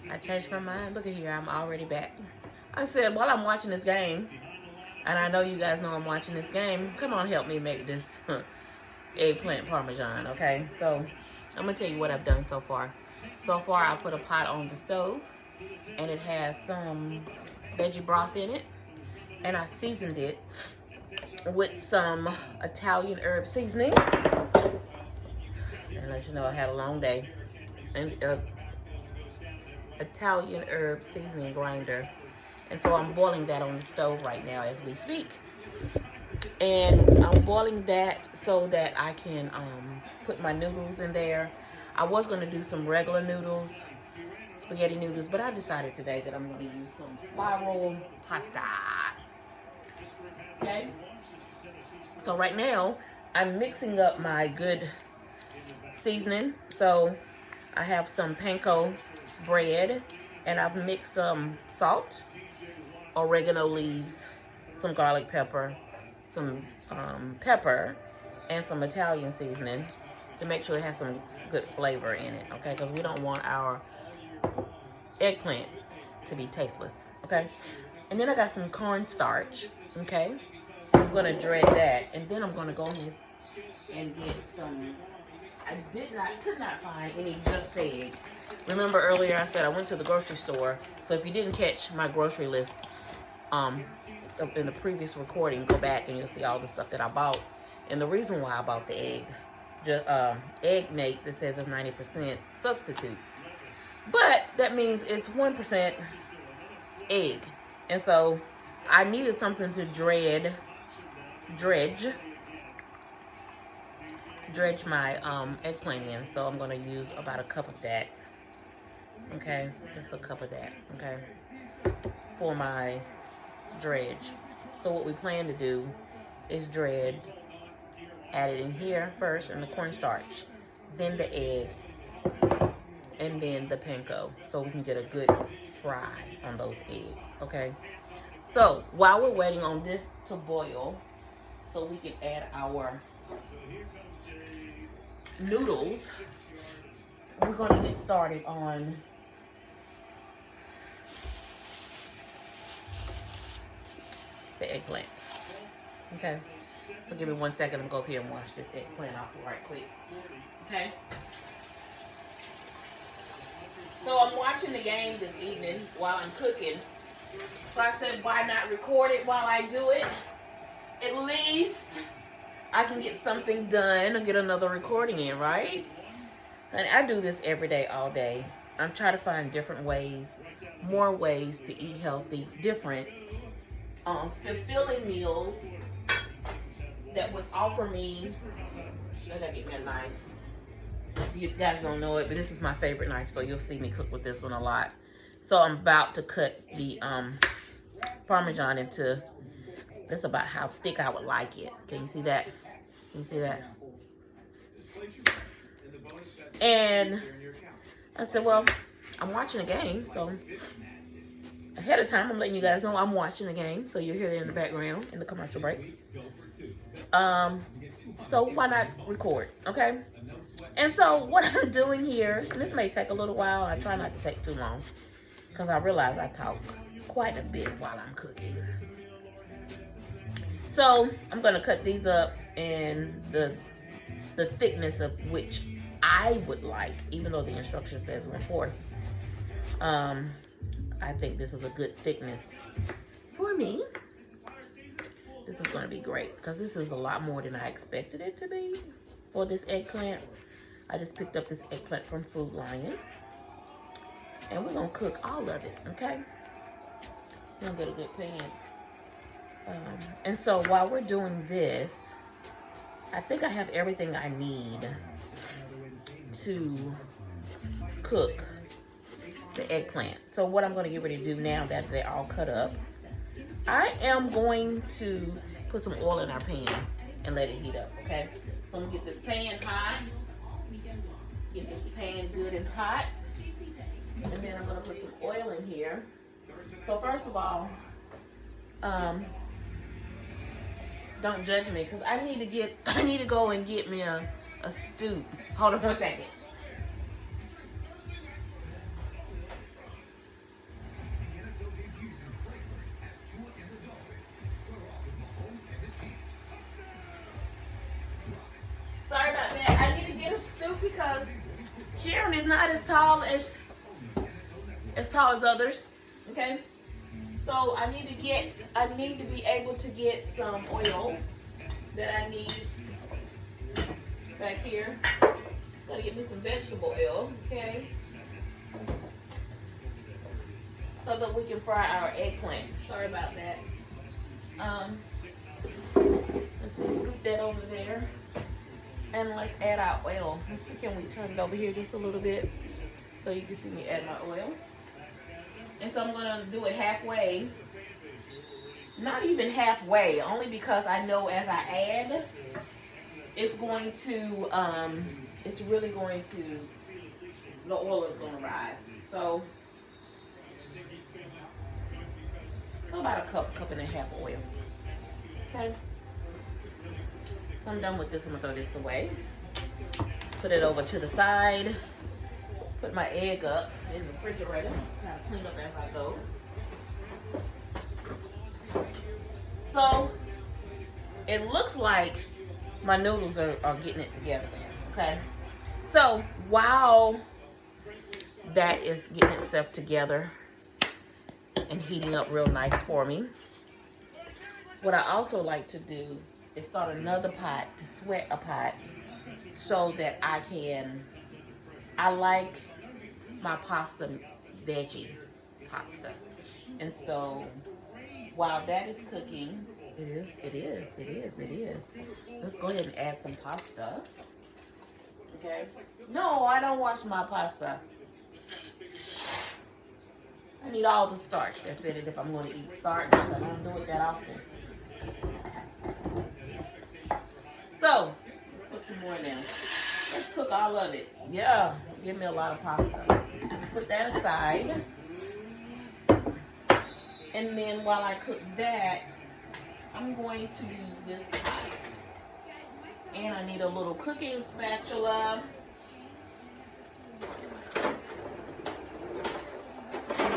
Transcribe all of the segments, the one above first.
I changed my mind. Look at here, I'm already back. I said, while I'm watching this game, and I know you guys know I'm watching this game, come on, help me make this eggplant parmesan, okay? So, I'm gonna tell you what I've done so far. So far, I put a pot on the stove, and it has some veggie broth in it, and I seasoned it with some Italian herb seasoning. And let you know I had a long day. And Italian herb seasoning grinder. And so I'm boiling that on the stove right now as we speak. And I'm boiling that so that I can put my noodles in there. I was going to do some regular noodles, spaghetti noodles, but I decided today that I'm going to use some spiral pasta. Okay? So right now, I'm mixing up my good seasoning. So I have some panko bread, and I've mixed some salt, oregano leaves, some garlic pepper, some pepper, and some Italian seasoning to make sure it has some good flavor in it, okay? Because we don't want our eggplant to be tasteless, okay? And then I got some cornstarch, okay? I'm gonna dread that, and then I'm gonna go ahead and get some. I could not find any Just Egg. Remember earlier I said I went to the grocery store. So if you didn't catch my grocery list in the previous recording, go back and you'll see all the stuff that I bought. And the reason why I bought the egg mates, it says it's 90% substitute. But that means it's 1% egg. And so I needed something to dredge my eggplant in. So I'm going to use about a cup of that. Okay, just a cup of that, okay, for my dredge. So what we plan to do is add it in here first, in the cornstarch, then the egg, and then the panko, so we can get a good fry on those eggs, okay? So while we're waiting on this to boil, so we can add our noodles, we're going to get started on the eggplant. Okay, so give me 1 second. I'm gonna go up here and wash this eggplant off right quick. Okay. So I'm watching the game this evening while I'm cooking. So I said, why not record it while I do it? At least I can get something done or get another recording in, right? And I do this every day, all day. I'm trying to find different ways, more ways to eat healthy, different fulfilling meals that would offer me. I gotta get me a knife. If you guys don't know it, but this is my favorite knife, so you'll see me cook with this one a lot. So I'm about to cut the Parmesan into, that's about how thick I would like it. Can you see that? Can you see that? And I said, well, I'm watching a game, so ahead of time, I'm letting you guys know I'm watching the game, so you'll hear it in the background in the commercial breaks. So why not record, okay? And so what I'm doing here, and this may take a little while, I try not to take too long, because I realize I talk quite a bit while I'm cooking. So I'm gonna cut these up in the thickness of which I would like, even though the instruction says 1/4. I think this is a good thickness for me. This is going to be great because this is a lot more than I expected it to be for this eggplant. I just picked up this eggplant from Food Lion, and we're going to cook all of it, okay? We're going to get a good pan. And so while we're doing this, I think I have everything I need to cook the eggplant. So what I'm going to get ready to do now that they're all cut up, I am going to put some oil in our pan and let it heat up, okay? So I'm going to get this pan hot. Get this pan good and hot. And then I'm going to put some oil in here. So first of all, don't judge me because I need to go and get me a stew. Hold on 1 second. suit because Sharon is not as tall as others. Okay. So I need to be able to get some oil that I need back here. Gotta get me some vegetable oil, okay? So that we can fry our eggplant. Sorry about that. Let's scoop that over there. And let's add our oil. Let's see, can we turn it over here just a little bit so you can see me add my oil. And so I'm gonna do it halfway. Not even halfway, only because I know as I add, it's going to, it's really going to, the oil is gonna rise. So about a cup and a half of oil. Okay. So I'm done with this. I'm gonna throw this away. Put it over to the side. Put my egg up in the refrigerator. Kind of clean up as I go. So it looks like my noodles are getting it together now. Okay. So while that is getting itself together and heating up real nice for me, what I also like to do is start another pot, to sweat a pot, so that I like my pasta veggie pasta. And so while that is cooking, it is. Let's go ahead and add some pasta. Okay. No, I don't wash my pasta. I need all the starch that's in it if I'm going to eat starch. I don't do it that often. So, let's put some more down. Let's cook all of it. Yeah, give me a lot of pasta. Let's put that aside. And then while I cook that, I'm going to use this pot. And I need a little cooking spatula.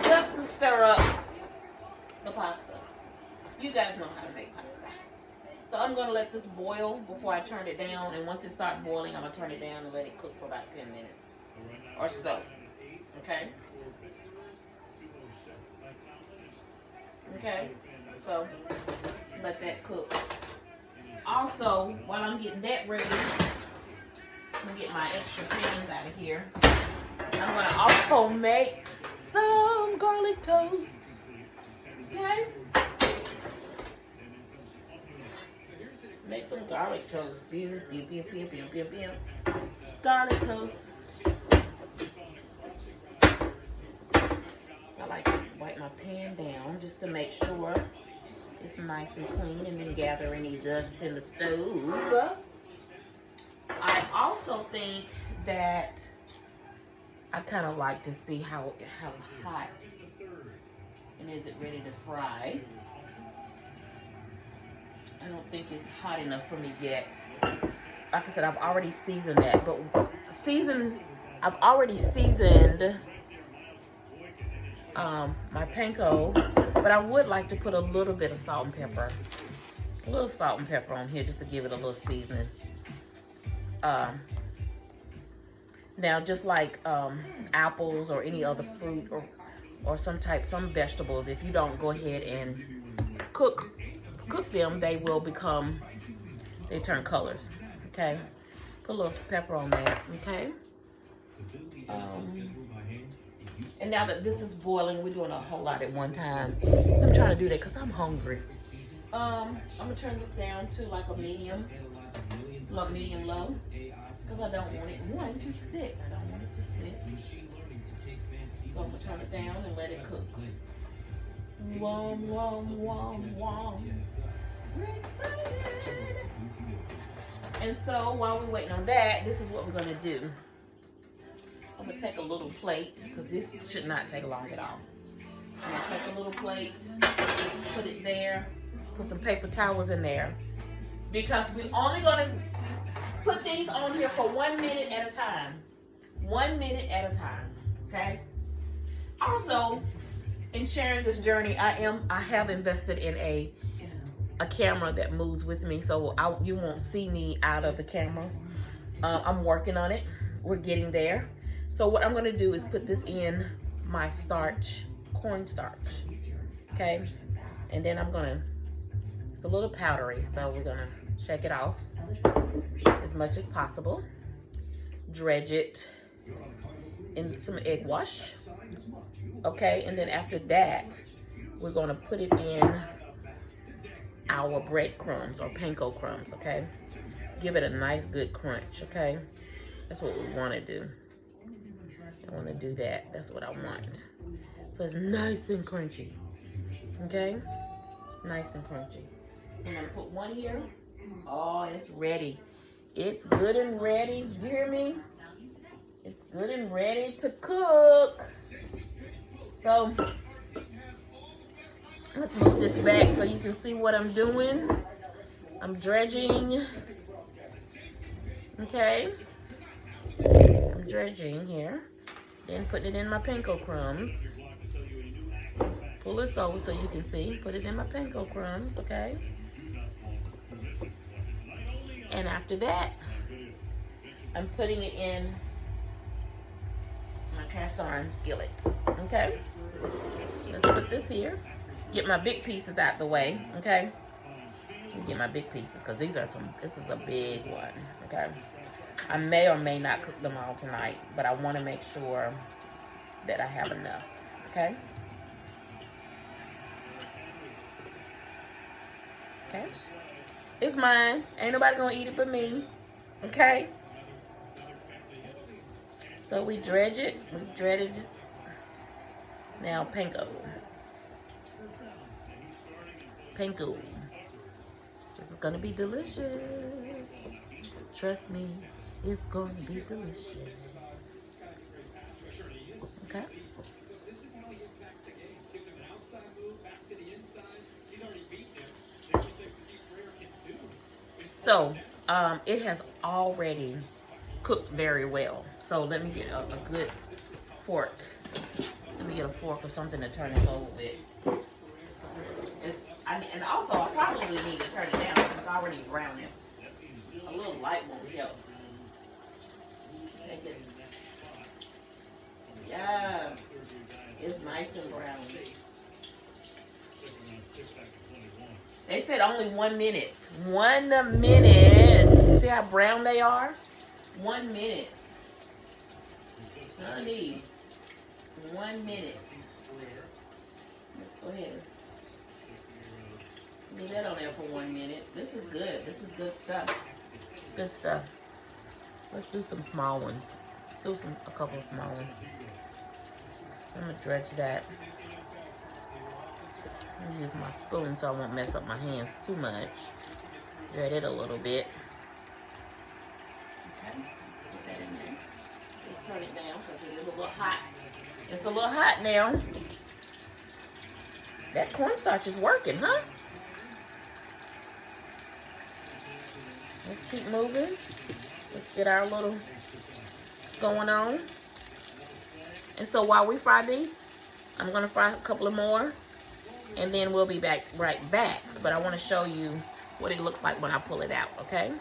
Just to stir up the pasta. You guys know how to make pasta. So I'm going to let this boil before I turn it down. And once it starts boiling, I'm going to turn it down and let it cook for about 10 minutes or so. Okay? Okay? So, let that cook. Also, while I'm getting that ready, I'm going to get my extra pans out of here. I'm going to also make some garlic toast. Okay? Make some garlic toast. Garlic toast. I like to wipe my pan down just to make sure it's nice and clean and then gather any dust in the stove. I also think that I kind of like to see how hot and is it ready to fry. I don't think it's hot enough for me yet. Like I said, I've already seasoned that, but I've already seasoned my panko, but I would like to put a little bit of salt and pepper. A little salt and pepper on here just to give it a little seasoning. Now, just like apples or any other fruit or some vegetables, if you don't go ahead and cook them, they turn colors. Okay, put a little pepper on that. Okay. And now that this is boiling, we're doing a whole lot at one time. I'm trying to do that because I'm hungry. I'm gonna turn this down to like a medium low, because I don't want it to stick. I don't want it to stick. So I'm gonna turn it down and let it cook. Wom, wom, wom, wom. We're excited. And so while we're waiting on that, this is what we're gonna do. I'm gonna take a little plate, because this should not take long at all. I'm gonna take a little plate, put it there, put some paper towels in there, because we're only gonna put these on here for 1 minute at a time. 1 minute at a time, okay? Also, in sharing this journey, I have invested in a camera that moves with me, so you won't see me out of the camera. I'm working on it. We're getting there. So what I'm gonna do is put this in my starch, cornstarch, okay? And then it's a little powdery, so we're gonna shake it off as much as possible. Dredge it in some egg wash, okay? And then after that, we're gonna put it in our breadcrumbs or panko crumbs, okay? Give it a nice good crunch, okay? That's what we wanna do. I wanna do that, that's what I want. So it's nice and crunchy, okay? Nice and crunchy. So I'm gonna put one here. Oh, it's ready. It's good and ready, you hear me? It's good and ready to cook. So, let's move this back so you can see what I'm doing. I'm dredging, okay? I'm dredging here. Then putting it in my panko crumbs. Let's pull this over so you can see. Put it in my panko crumbs, okay? And after that, I'm putting it in my cast iron skillet, okay? Let's put this here. Get my big pieces out the way, okay? Get my big pieces because this is a big one, okay? I may or may not cook them all tonight, but I want to make sure that I have enough, okay? Okay? It's mine. Ain't nobody gonna eat it but me, okay? So we dredge it. We've dredged it. Now panko. Panko. This is gonna be delicious. Trust me, it's going to be delicious. Okay? So, it has already cooked very well. So let me get a good fork. Let me get a fork or something to turn it over with. And also, I probably need to turn it down because it's already browning. A little light won't help. Take it. Yeah, it's nice and brown. They said only 1 minute. 1 minute. See how brown they are? 1 minute. Honey, 1 minute. Let's go ahead. Leave that on there for 1 minute. This is good. This is good stuff. Good stuff. Let's do some small ones. Let's do a couple of small ones. I'm gonna dredge that. I'm gonna use my spoon so I won't mess up my hands too much. Dredge it a little bit. Okay, let's put that in there. Let's turn it down because it is a little hot. It's a little hot now. That cornstarch is working, huh? Let's keep moving. Let's get our little going on. And so while we fry these, I'm gonna fry a couple of more, and then we'll be right back. But I want to show you what it looks like when I pull it out. Okay.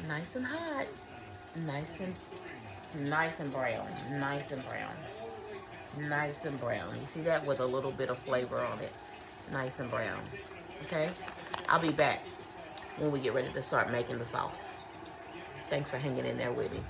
Nice and hot. Nice and brown. Nice and brown. Nice and brown. You see that with a little bit of flavor on it. Nice and brown. Okay? I'll be back when we get ready to start making the sauce. Thanks for hanging in there with me.